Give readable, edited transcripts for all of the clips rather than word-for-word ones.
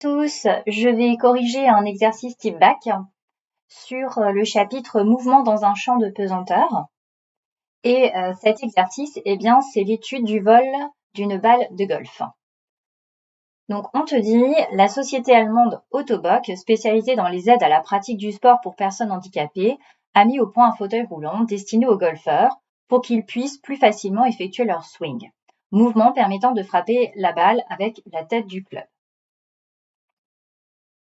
tous, je vais corriger un exercice type bac sur le chapitre mouvement dans un champ de pesanteur. Et cet exercice, c'est l'étude du vol d'une balle de golf. Donc on te dit, la société allemande Autobock, spécialisée dans les aides à la pratique du sport pour personnes handicapées, a mis au point un fauteuil roulant destiné aux golfeurs pour qu'ils puissent plus facilement effectuer leur swing, mouvement permettant de frapper la balle avec la tête du club.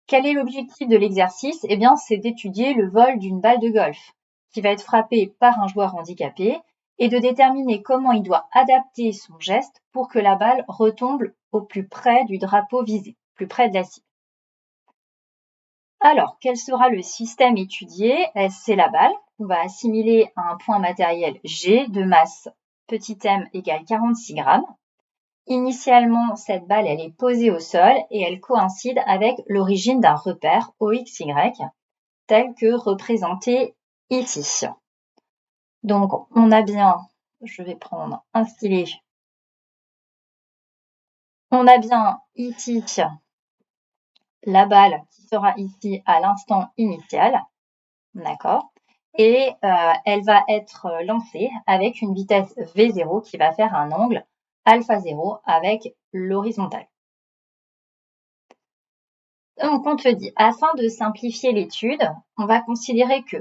Quel est l'objectif de l'exercice? C'est d'étudier le vol d'une balle de golf qui va être frappée par un joueur handicapé et de déterminer comment il doit adapter son geste pour que la balle retombe au plus près du drapeau visé, plus près de la cible. Alors, quel sera le système étudié? C'est la balle qu'on va assimiler à un point matériel G de masse petit m égale 46 grammes. Initialement, cette balle, elle est posée au sol et elle coïncide avec l'origine d'un repère OXY, tel que représenté ici. Donc, on a bien, je vais prendre un stylet, on a bien ici la balle qui sera ici à l'instant initial, d'accord? Et elle va être lancée avec une vitesse V0 qui va faire un angle alpha 0 avec l'horizontale. Donc, on te dit, afin de simplifier l'étude, on va considérer que,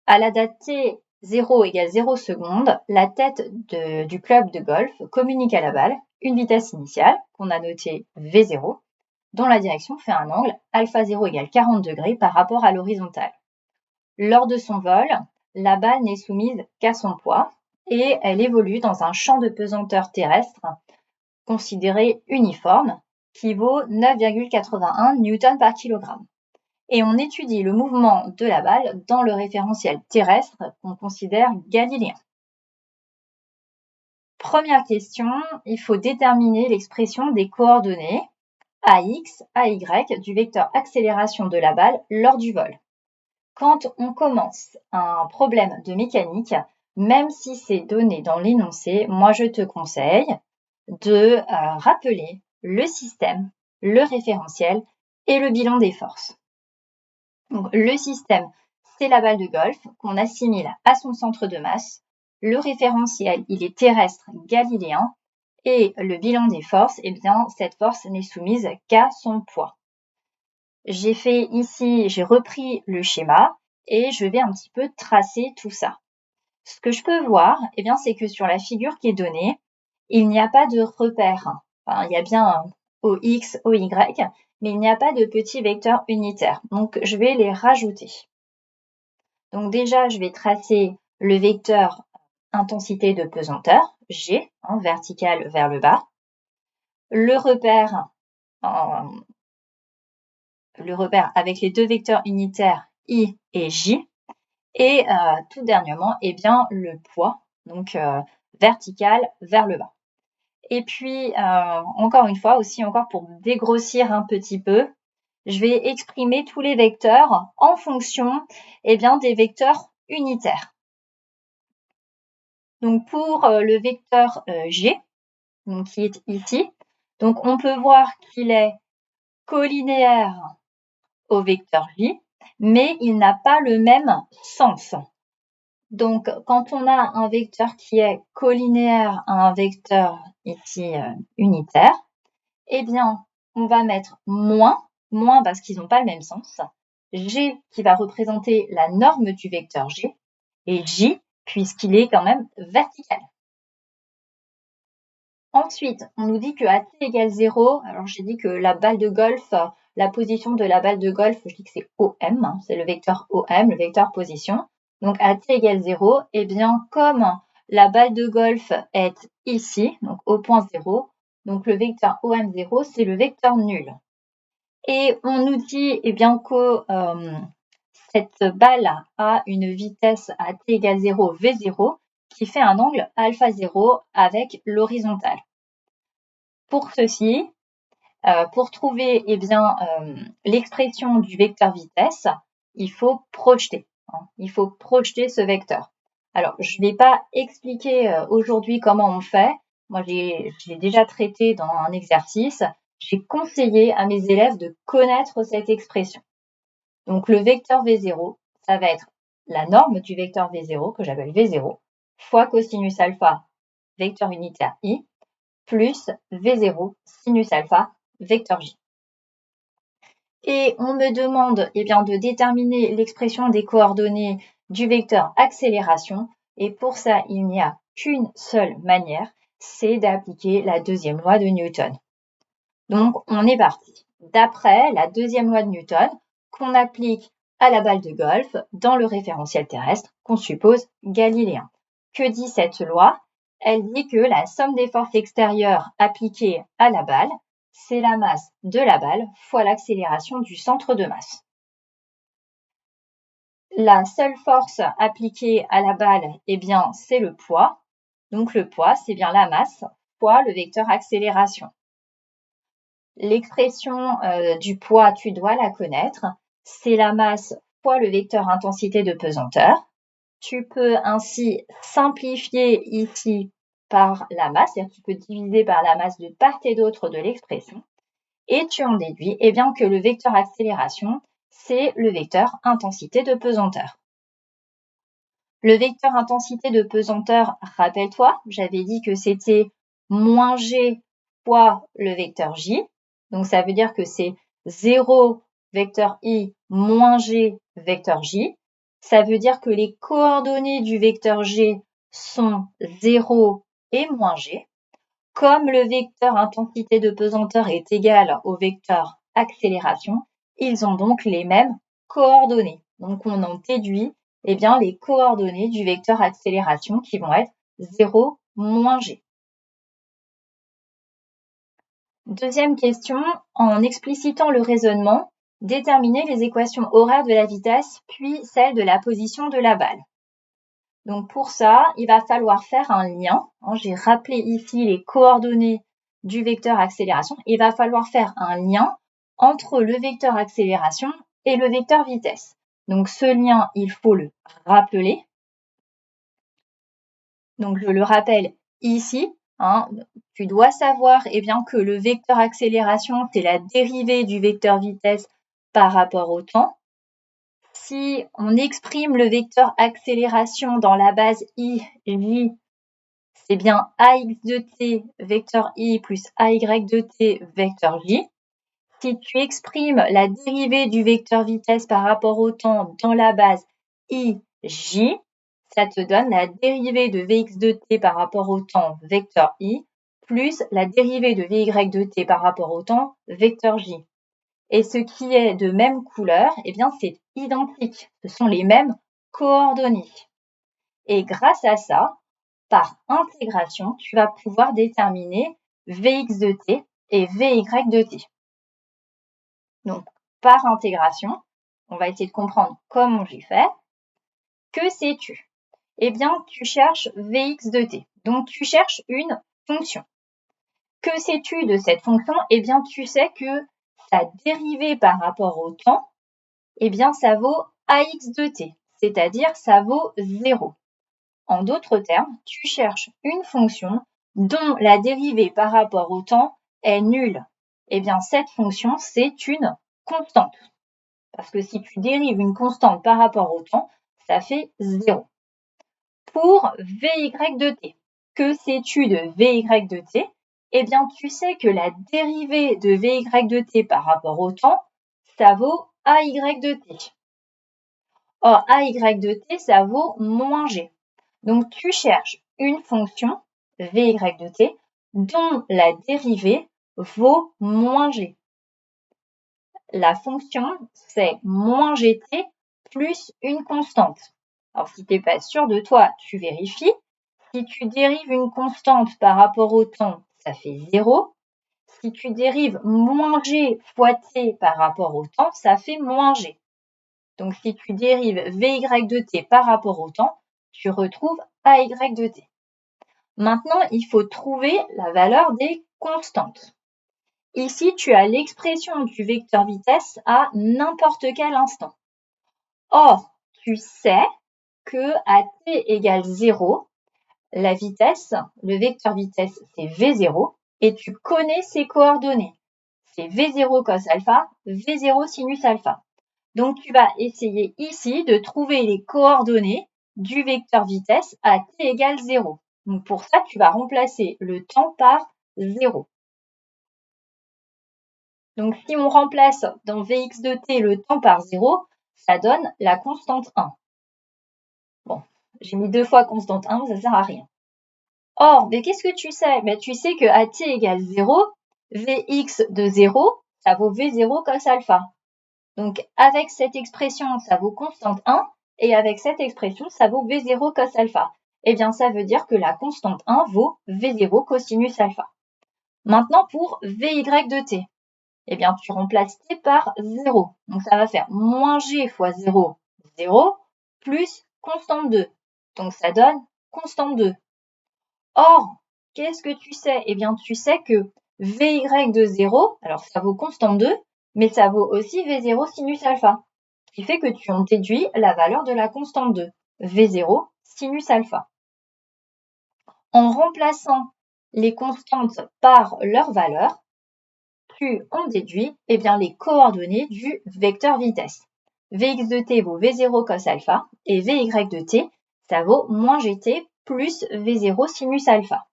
à la date t 0 égale 0 secondes, la tête du club de golf communique à la balle une vitesse initiale, qu'on a notée V0, dont la direction fait un angle alpha 0 égale 40 degrés par rapport à l'horizontale. Lors de son vol, la balle n'est soumise qu'à son poids et elle évolue dans un champ de pesanteur terrestre considéré uniforme qui vaut 9,81 Newton par kilogramme. Et on étudie le mouvement de la balle dans le référentiel terrestre qu'on considère galiléen. Première question, il faut déterminer l'expression des coordonnées AX, AY du vecteur accélération de la balle lors du vol. Quand on commence un problème de mécanique, même si c'est donné dans l'énoncé, moi je te conseille de rappeler le système, le référentiel et le bilan des forces. Donc, le système, c'est la balle de golf qu'on assimile à son centre de masse. Le référentiel, il est terrestre galiléen. Et le bilan des forces, cette force n'est soumise qu'à son poids. J'ai repris le schéma et je vais un petit peu tracer tout ça. Ce que je peux voir, c'est que sur la figure qui est donnée, il n'y a pas de repère. Enfin, il y a bien un OX, OY, mais il n'y a pas de petits vecteurs unitaires. Donc, je vais les rajouter. Donc déjà, je vais tracer le vecteur intensité de pesanteur, G, vertical vers le bas. Le repère avec les deux vecteurs unitaires I et J. Et tout dernièrement, le poids, donc vertical vers le bas. Et puis, encore une fois, encore pour dégrossir un petit peu, je vais exprimer tous les vecteurs en fonction des vecteurs unitaires. Donc, pour le vecteur G, donc, qui est ici, donc on peut voir qu'il est collinéaire au vecteur J, mais il n'a pas le même sens. Donc, quand on a un vecteur qui est collinéaire à un vecteur ici unitaire, on va mettre moins parce qu'ils n'ont pas le même sens, G qui va représenter la norme du vecteur G, et J puisqu'il est quand même vertical. Ensuite, on nous dit que à t égale 0, alors j'ai dit que la balle de golf, la position de la balle de golf, je dis que c'est OM, c'est le vecteur OM, le vecteur position. Donc à t égale 0, comme la balle de golf est ici, donc au point 0, donc le vecteur OM0, c'est le vecteur nul. Et on nous dit que cette balle a une vitesse à t égale 0, V0, qui fait un angle alpha 0 avec l'horizontale. Pour ceci, pour trouver l'expression du vecteur vitesse, il faut projeter. Il faut projeter ce vecteur. Alors, je ne vais pas expliquer aujourd'hui comment on fait. Moi, je l'ai déjà traité dans un exercice, j'ai conseillé à mes élèves de connaître cette expression. Donc le vecteur V0, ça va être la norme du vecteur V0, que j'appelle V0, fois cosinus alpha, vecteur unitaire I, plus V0, sinus alpha, vecteur J. Et on me demande de déterminer l'expression des coordonnées du vecteur accélération. Et pour ça, il n'y a qu'une seule manière, c'est d'appliquer la deuxième loi de Newton. Donc, on est parti. D'après la deuxième loi de Newton, qu'on applique à la balle de golf dans le référentiel terrestre qu'on suppose galiléen. Que dit cette loi? Elle dit que la somme des forces extérieures appliquées à la balle, c'est la masse de la balle fois l'accélération du centre de masse. La seule force appliquée à la balle, c'est le poids. Donc le poids, c'est bien la masse fois le vecteur accélération. L'expression du poids, tu dois la connaître. C'est la masse fois le vecteur intensité de pesanteur. Tu peux ainsi simplifier ici par la masse, c'est-à-dire que tu peux diviser par la masse de part et d'autre de l'expression. Et tu en déduis que le vecteur accélération, c'est le vecteur intensité de pesanteur. Le vecteur intensité de pesanteur, rappelle-toi, j'avais dit que c'était moins g fois le vecteur j. Donc, ça veut dire que c'est 0 vecteur i moins g vecteur j. Ça veut dire que les coordonnées du vecteur g sont 0 et moins g. Comme le vecteur intensité de pesanteur est égal au vecteur accélération, ils ont donc les mêmes coordonnées. Donc, on en déduit les coordonnées du vecteur accélération qui vont être 0 moins g. Deuxième question, en explicitant le raisonnement, déterminer les équations horaires de la vitesse puis celles de la position de la balle. Donc pour ça, il va falloir faire un lien. J'ai rappelé ici les coordonnées du vecteur accélération. Il va falloir faire un lien entre le vecteur accélération et le vecteur vitesse. Donc ce lien, il faut le rappeler. Donc je le rappelle ici. Tu dois savoir que le vecteur accélération, c'est la dérivée du vecteur vitesse par rapport au temps. Si on exprime le vecteur accélération dans la base i, j, c'est bien ax de t vecteur i plus ay de t vecteur j. Si tu exprimes la dérivée du vecteur vitesse par rapport au temps dans la base i, j, ça te donne la dérivée de vx de t par rapport au temps vecteur i plus la dérivée de vy de t par rapport au temps vecteur j. Et ce qui est de même couleur, c'est identique. Ce sont les mêmes coordonnées. Et grâce à ça, par intégration, tu vas pouvoir déterminer Vx de t et Vy de t. Donc, par intégration, on va essayer de comprendre comment j'ai fait. Que sais-tu? Tu cherches Vx de t. Donc, tu cherches une fonction. Que sais-tu de cette fonction? Tu sais que sa dérivée par rapport au temps, ça vaut ax de t, c'est-à-dire ça vaut 0. En d'autres termes, tu cherches une fonction dont la dérivée par rapport au temps est nulle. Cette fonction, c'est une constante. Parce que si tu dérives une constante par rapport au temps, ça fait 0. Pour Vy de t, que sais-tu de Vy de t? Tu sais que la dérivée de Vy de t par rapport au temps, ça vaut ay de t. Or, ay de t, ça vaut moins g. Donc, tu cherches une fonction, Vy de t, dont la dérivée vaut moins g. La fonction, c'est moins gt plus une constante. Alors, si tu n'es pas sûr de toi, tu vérifies. Si tu dérives une constante par rapport au temps, ça fait 0. Si tu dérives moins g fois t par rapport au temps, ça fait moins g. Donc, si tu dérives Vy de t par rapport au temps, tu retrouves ay de t. Maintenant, il faut trouver la valeur des constantes. Ici, tu as l'expression du vecteur vitesse à n'importe quel instant. Or, tu sais que à t égale 0, la vitesse, le vecteur vitesse, c'est V0, et tu connais ses coordonnées. c'est V0 cos alpha, V0 sinus alpha. Donc, tu vas essayer ici de trouver les coordonnées du vecteur vitesse à t égale 0. Donc, pour ça, tu vas remplacer le temps par 0. Donc, si on remplace dans Vx de t le temps par 0, ça donne la constante 1. Bon, j'ai mis 2 fois constante 1, ça sert à rien. Or, mais qu'est-ce que tu sais? Tu sais que à t égale 0, Vx de 0, ça vaut V0 cos alpha. Donc, avec cette expression, ça vaut constante 1, et avec cette expression, ça vaut V0 cos alpha. Eh bien, ça veut dire que la constante 1 vaut V0 cosinus alpha. Maintenant, pour Vy de t, eh bien, tu remplaces t par 0. Donc, ça va faire moins g fois 0, 0, plus constante 2. Donc, ça donne constante 2. Or, qu'est-ce que tu sais? Eh bien, tu sais que Vy de 0, alors ça vaut constante 2, mais ça vaut aussi V0 sinus alpha, ce qui fait que tu en déduis la valeur de la constante 2, V0 sinus alpha. En remplaçant les constantes par leur valeur, tu en déduis les coordonnées du vecteur vitesse. Vx de t vaut V0 cos alpha et Vy de t, ça vaut moins gt plus V0 sinus alpha.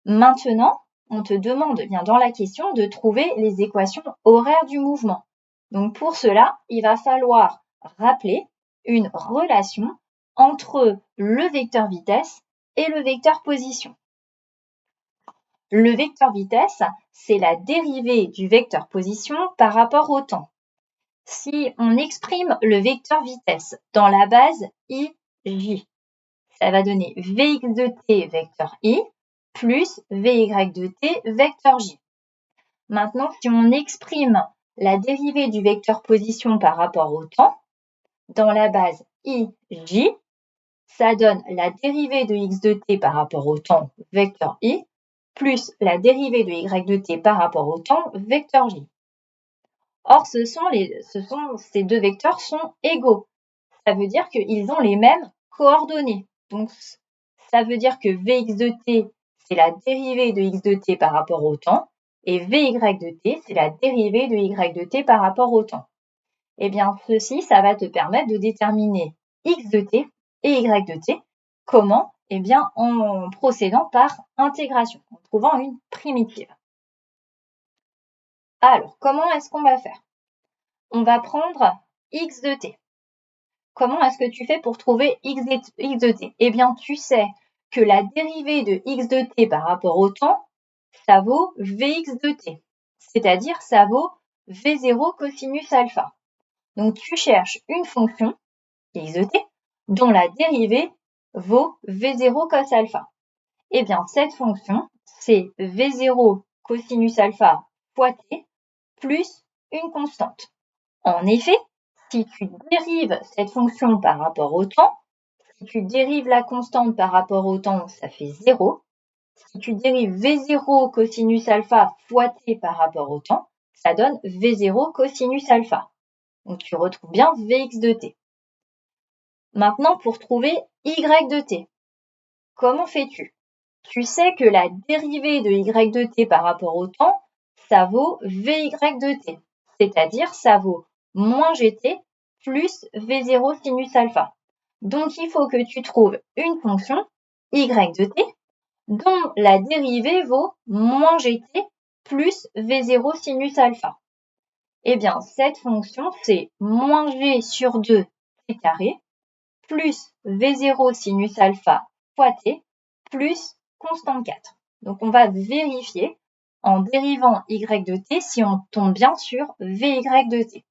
Maintenant, on te demande bien dans la question de trouver les équations horaires du mouvement. Donc pour cela, il va falloir rappeler une relation entre le vecteur vitesse et le vecteur position. Le vecteur vitesse, c'est la dérivée du vecteur position par rapport au temps. Si on exprime le vecteur vitesse dans la base ij, ça va donner Vx de t vecteur i plus Vy de t vecteur j. Maintenant, si on exprime la dérivée du vecteur position par rapport au temps, dans la base ij, ça donne la dérivée de x de t par rapport au temps vecteur i plus la dérivée de y de t par rapport au temps vecteur j. Or, ces deux vecteurs sont égaux. Ça veut dire qu'ils ont les mêmes coordonnées. Donc, ça veut dire que Vx de t, c'est la dérivée de x de t par rapport au temps, et Vy de t, c'est la dérivée de y de t par rapport au temps. Eh bien, ceci, ça va te permettre de déterminer x de t et y de t. Comment? Eh bien, en procédant par intégration, en trouvant une primitive. Alors, comment est-ce qu'on va faire? On va prendre x de t. Comment est-ce que tu fais pour trouver x de t? Eh bien, tu sais que la dérivée de x de t par rapport au temps, ça vaut Vx de t, c'est-à-dire ça vaut V0 cosinus alpha. Donc, tu cherches une fonction, x de t, dont la dérivée vaut V0 cos alpha. Eh bien, cette fonction, c'est V0 cosinus alpha fois t plus une constante. En effet, si tu dérives cette fonction par rapport au temps, si tu dérives la constante par rapport au temps, ça fait 0. Si tu dérives V0 cosinus alpha fois t par rapport au temps, ça donne V0 cosinus alpha. Donc, tu retrouves bien Vx de t. Maintenant, pour trouver y de t, comment fais-tu? Tu sais que la dérivée de y de t par rapport au temps, ça vaut Vy de t, c'est-à-dire ça vaut moins gt plus V0 sinus alpha. Donc, il faut que tu trouves une fonction y de t dont la dérivée vaut moins gt plus V0 sinus alpha. Eh bien, cette fonction, c'est moins g sur 2 t carré plus V0 sinus alpha fois t plus constante 4. Donc, on va vérifier en dérivant y de t si on tombe bien sur Vy de t.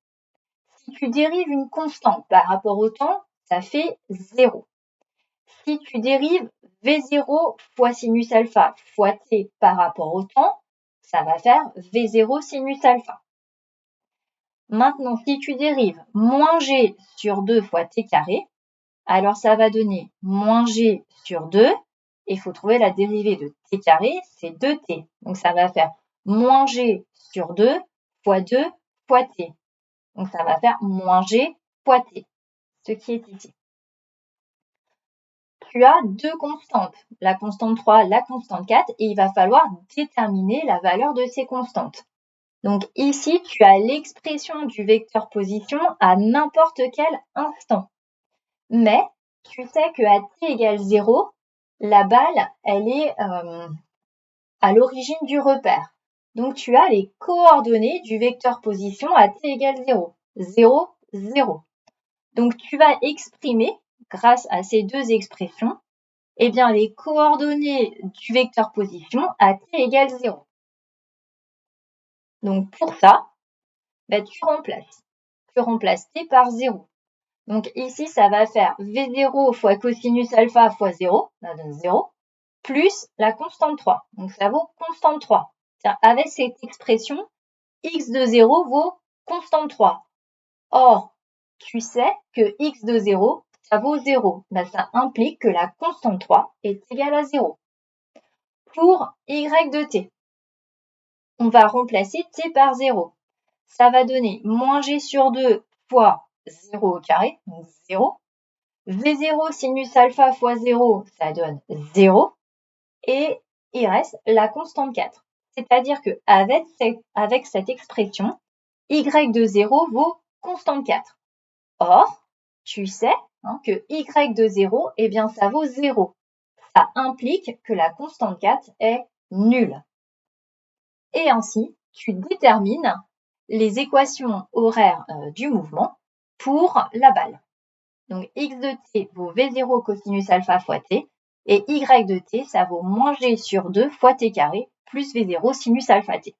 Si tu dérives une constante par rapport au temps, ça fait 0. Si tu dérives V0 fois sinus alpha fois t par rapport au temps, ça va faire V0 sinus alpha. Maintenant, si tu dérives moins g sur 2 fois t carré, alors ça va donner moins g sur 2, et il faut trouver la dérivée de t carré, c'est 2t. Donc ça va faire moins g sur 2 fois 2 fois t. Donc ça va faire moins g fois t, ce qui est ici. Tu as deux constantes, la constante 3, la constante 4, et il va falloir déterminer la valeur de ces constantes. Donc ici, tu as l'expression du vecteur position à n'importe quel instant. Mais tu sais qu'à t égale 0, la balle, elle est à l'origine du repère. Donc tu as les coordonnées du vecteur position à t égale 0. 0, 0. Donc tu vas exprimer, grâce à ces deux expressions, eh bien, les coordonnées du vecteur position à t égale 0. Donc pour ça, tu remplaces. Tu remplaces t par 0. Donc ici, ça va faire V0 fois cosinus alpha fois 0, ça donne 0, plus la constante 3. Donc ça vaut constante 3. Avec cette expression, x de 0 vaut constante 3. Or, tu sais que x de 0, ça vaut 0. Ça implique que la constante 3 est égale à 0. Pour y de t, on va remplacer t par 0. Ça va donner moins g sur 2 fois 0 au carré, donc 0. V0 sinus alpha fois 0, ça donne 0. Et il reste la constante 4. C'est-à-dire qu'avec cette expression, y de 0 vaut constante 4. Or, tu sais que y de 0, eh bien, ça vaut 0. Ça implique que la constante 4 est nulle. Et ainsi, tu détermines les équations horaires du mouvement pour la balle. Donc, x de t vaut v0 cosinus alpha fois t, et y de t, ça vaut moins g sur 2 fois t carré plus v0 sinus alpha t.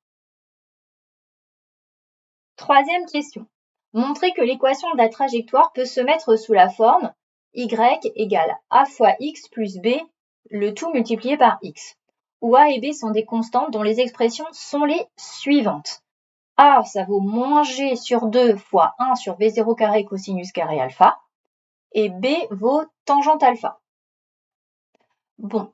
Troisième question. Montrer que l'équation de la trajectoire peut se mettre sous la forme y égale a fois x plus b, le tout multiplié par x, où a et b sont des constantes dont les expressions sont les suivantes. A, ça vaut moins g sur 2 fois 1 sur v0 carré cosinus carré alpha, et b vaut tangente alpha. Bon,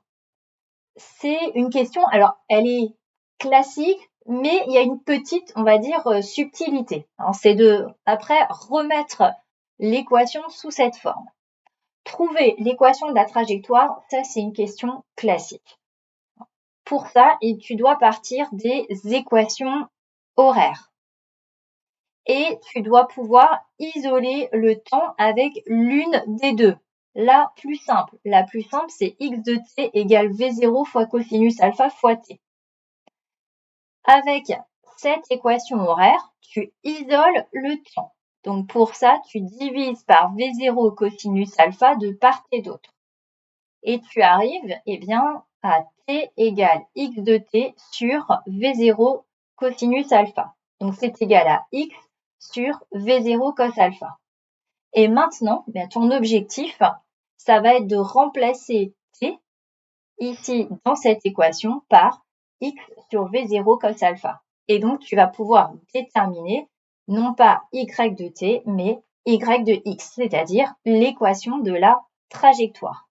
c'est une question, alors elle est classique, mais il y a une petite, on va dire, subtilité. C'est de, après, remettre l'équation sous cette forme. Trouver l'équation de la trajectoire, ça c'est une question classique. Pour ça, tu dois partir des équations horaires. Et tu dois pouvoir isoler le temps avec l'une des deux. La plus simple, c'est x de t égale v0 fois cosinus alpha fois t. Avec cette équation horaire, tu isoles le temps. Donc pour ça, tu divises par v0 cosinus alpha de part et d'autre. Et tu arrives à t égale x de t sur v0 cosinus alpha. Donc c'est égal à x sur v0 cos alpha. Et maintenant, ton objectif, ça va être de remplacer t ici dans cette équation par x sur v0 cos alpha. Et donc, tu vas pouvoir déterminer non pas y de t, mais y de x, c'est-à-dire l'équation de la trajectoire.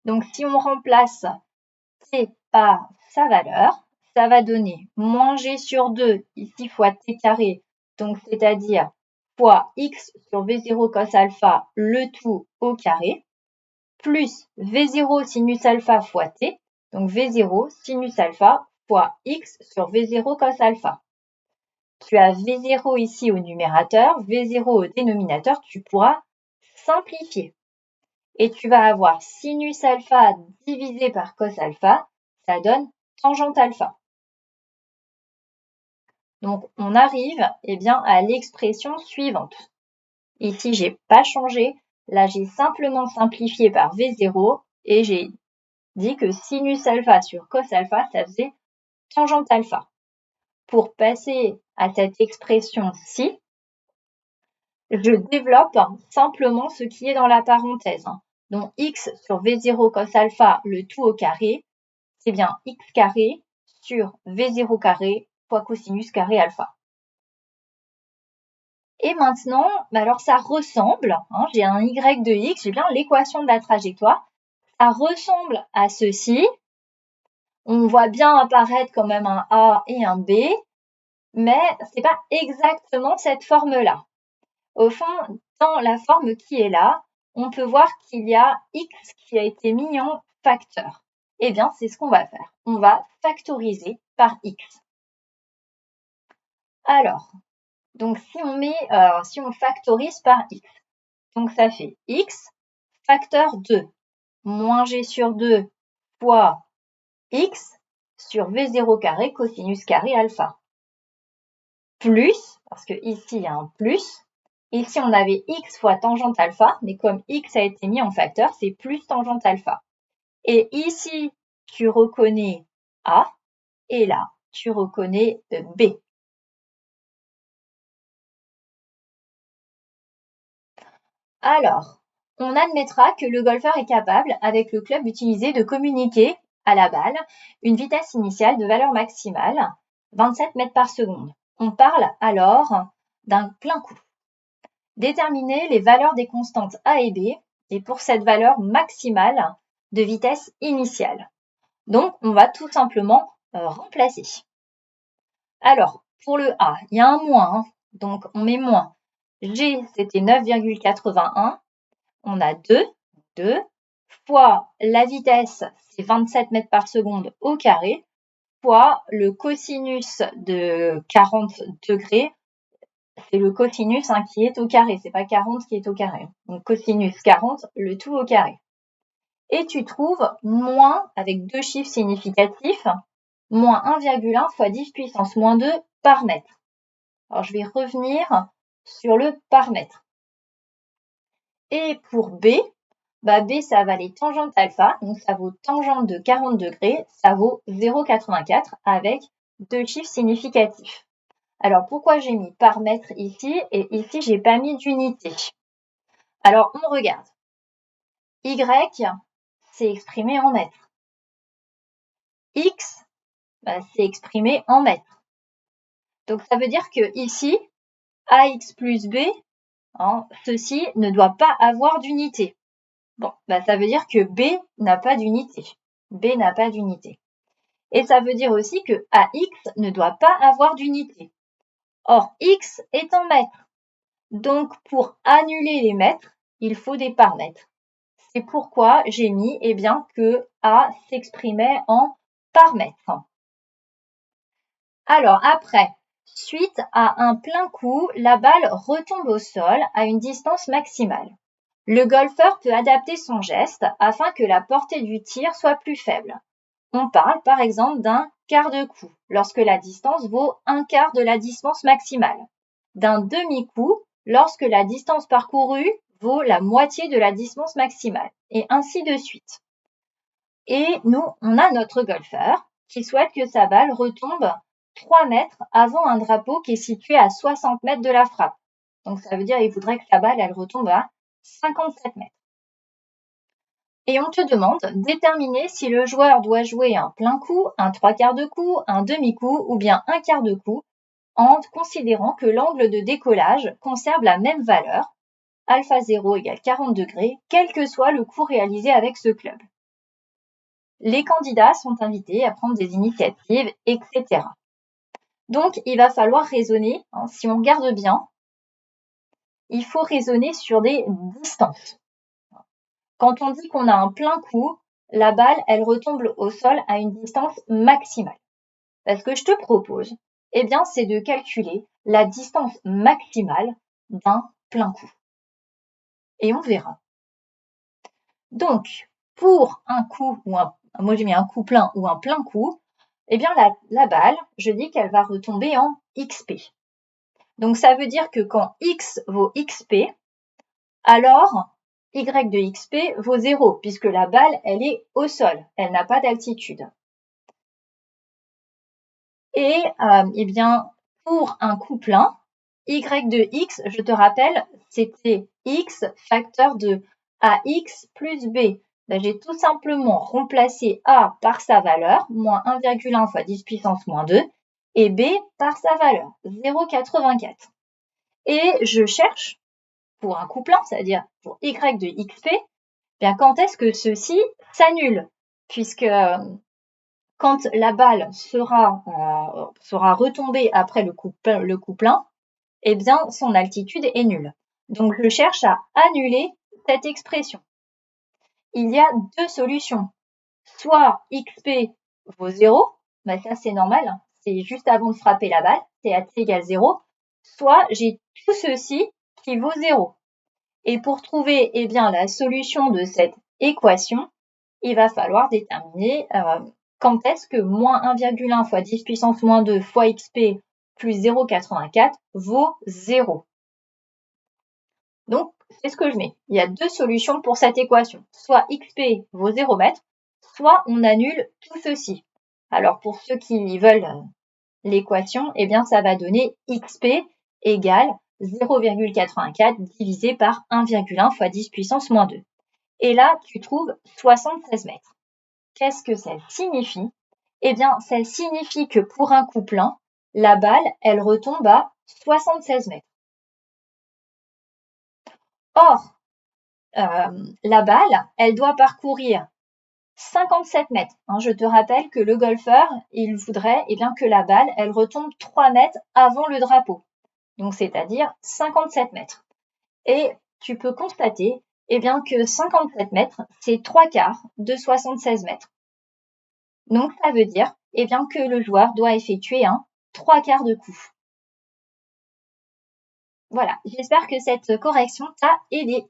Donc, si on remplace t par sa valeur, ça va donner moins g sur 2 ici fois t carré, donc c'est-à-dire fois x sur v0 cos alpha, le tout au carré, plus v0 sinus alpha fois t, donc v0 sinus alpha fois x sur v0 cos alpha. Tu as v0 ici au numérateur, v0 au dénominateur, tu pourras simplifier. Et tu vas avoir sinus alpha divisé par cos alpha, ça donne tangente alpha. Donc, on arrive à l'expression suivante. Ici, j'ai pas changé. Là, j'ai simplement simplifié par V0 et j'ai dit que sinus alpha sur cos alpha, ça faisait tangente alpha. Pour passer à cette expression-ci, je développe simplement ce qui est dans la parenthèse. Donc, x sur V0 cos alpha, le tout au carré, c'est bien x carré sur V0 carré fois cosinus carré alpha. Et maintenant, alors ça ressemble, j'ai un y de x, j'ai bien l'équation de la trajectoire, ça ressemble à ceci. On voit bien apparaître quand même un A et un B, mais c'est pas exactement cette forme-là. Au fond, dans la forme qui est là, on peut voir qu'il y a x qui a été mis en facteur. Eh bien, c'est ce qu'on va faire. On va factoriser par x. Alors, donc si on factorise par x, donc ça fait x facteur 2 moins g sur 2 fois x sur v0 carré cosinus carré alpha. Plus, parce que ici il y a un plus, ici on avait x fois tangente alpha, mais comme x a été mis en facteur, c'est plus tangente alpha. Et ici, tu reconnais A, et là, tu reconnais B. Alors, on admettra que le golfeur est capable, avec le club utilisé, de communiquer à la balle une vitesse initiale de valeur maximale, 27 mètres par seconde. On parle alors d'un plein coup. Déterminer les valeurs des constantes A et B, et pour cette valeur maximale de vitesse initiale. Donc, on va tout simplement remplacer. Alors, pour le A, il y a un moins, hein, donc on met moins. G, c'était 9,81. On a 2 fois la vitesse, c'est 27 mètres par seconde au carré, fois le cosinus de 40 degrés, c'est le cosinus qui est au carré, c'est pas 40 qui est au carré. Donc cosinus 40, le tout au carré. Et tu trouves moins, avec deux chiffres significatifs, moins 1,1 fois 10 puissance moins 2 par mètre. Alors, je vais revenir sur le par mètre. Et pour B, B, ça va les tangentes alpha, donc ça vaut tangente de 40 degrés, ça vaut 0,84 avec deux chiffres significatifs. Alors, pourquoi j'ai mis par mètre ici et ici, j'ai pas mis d'unité? Alors, on regarde. Y, c'est exprimé en mètres. X, c'est exprimé en mètres. Donc, ça veut dire que ici, AX plus B, ceci ne doit pas avoir d'unité. Bon, ça veut dire que B n'a pas d'unité. B n'a pas d'unité. Et ça veut dire aussi que AX ne doit pas avoir d'unité. Or, X est en mètres. Donc, pour annuler les mètres, il faut des par mètres. C'est pourquoi j'ai mis que A s'exprimait en par mètre. Alors, après, suite à un plein coup, la balle retombe au sol à une distance maximale. Le golfeur peut adapter son geste afin que la portée du tir soit plus faible. On parle par exemple d'un quart de coup, lorsque la distance vaut un quart de la distance maximale. D'un demi-coup, lorsque la distance parcourue vaut la moitié de la distance maximale, et ainsi de suite. Et nous, on a notre golfeur qui souhaite que sa balle retombe 3 mètres avant un drapeau qui est situé à 60 mètres de la frappe. Donc ça veut dire qu'il voudrait que sa balle, elle retombe à 57 mètres. Et on te demande de déterminer si le joueur doit jouer un plein coup, un trois quarts de coup, un demi-coup ou bien un quart de coup, en considérant que l'angle de décollage conserve la même valeur, alpha 0 égale 40 degrés, quel que soit le coup réalisé avec ce club. Les candidats sont invités à prendre des initiatives, etc. Donc, il va falloir raisonner, si on regarde bien, il faut raisonner sur des distances. Quand on dit qu'on a un plein coup, la balle, elle retombe au sol à une distance maximale. Ce que je te propose, c'est de calculer la distance maximale d'un plein coup. Et on verra. Donc, pour un coup, moi j'ai mis un coup plein ou un plein coup, la balle, je dis qu'elle va retomber en XP. Donc, ça veut dire que quand X vaut XP, alors Y de XP vaut 0, puisque la balle, elle est au sol, elle n'a pas d'altitude. Et pour un coup plein, Y de X, je te rappelle, c'était X facteur de AX plus B. J'ai tout simplement remplacé A par sa valeur, moins 1,1 fois 10 puissance moins 2, et B par sa valeur, 0,84. Et je cherche, pour un coup plein, c'est-à-dire pour Y de XP, quand est-ce que ceci s'annule? Puisque quand la balle sera retombée après le coup plein, son altitude est nulle. Donc, je cherche à annuler cette expression. Il y a deux solutions. Soit XP vaut 0, ça c'est normal, c'est juste avant de frapper la balle, c'est à t égale 0, soit j'ai tout ceci qui vaut 0. Et pour trouver la solution de cette équation, il va falloir déterminer quand est-ce que moins 1,1 fois 10 puissance moins 2 fois xp plus 0,84 vaut 0. Donc, c'est ce que je mets. Il y a deux solutions pour cette équation. Soit xp vaut 0 mètres, soit on annule tout ceci. Alors, pour ceux qui veulent l'équation, ça va donner xp égale 0,84 divisé par 1,1 fois 10 puissance moins 2. Et là, tu trouves 76 mètres. Qu'est-ce que ça signifie? Ça signifie que pour un coup plein, la balle, elle retombe à 76 mètres. Or, la balle, elle doit parcourir 57 mètres. Je te rappelle que le golfeur, il voudrait que la balle, elle retombe 3 mètres avant le drapeau. Donc, c'est-à-dire 57 mètres. Et tu peux constater que 57 mètres, c'est 3/4 de 76 mètres. Donc, ça veut dire que le joueur doit effectuer un 3/4 de coup. Voilà, j'espère que cette correction t'a aidé.